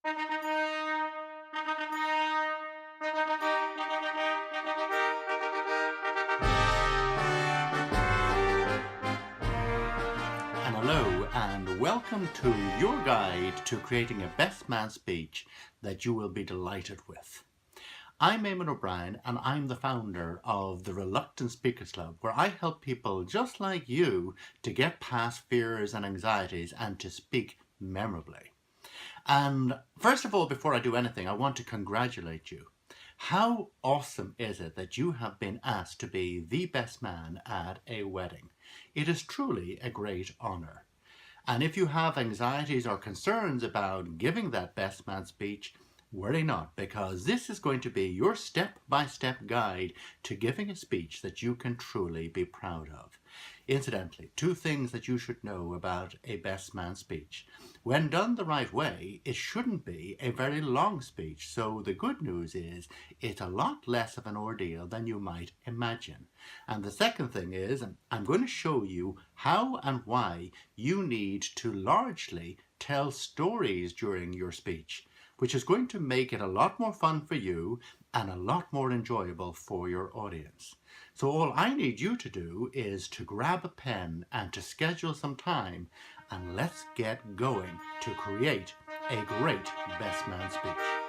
And hello and welcome to your guide to creating a best man speech that you will be delighted with. I'm Eamon O'Brien and I'm the founder of the Reluctant Speakers Club, where I help people just like you to get past fears and anxieties and to speak memorably. And first of all, before I do anything, I want to congratulate you. How awesome is it that you have been asked to be the best man at a wedding? It is truly a great honor. And if you have anxieties or concerns about giving that best man speech, worry not, because this is going to be your step-by-step guide to giving a speech that you can truly be proud of. Incidentally, two things that you should know about a best man speech. When done the right way, it shouldn't be a very long speech. So the good news is it's a lot less of an ordeal than you might imagine. And the second thing is, I'm going to show you how and why you need to largely tell stories during your speech, which is going to make it a lot more fun for you and a lot more enjoyable for your audience. So all I need you to do is to grab a pen and to schedule some time, and let's get going to create a great best man speech.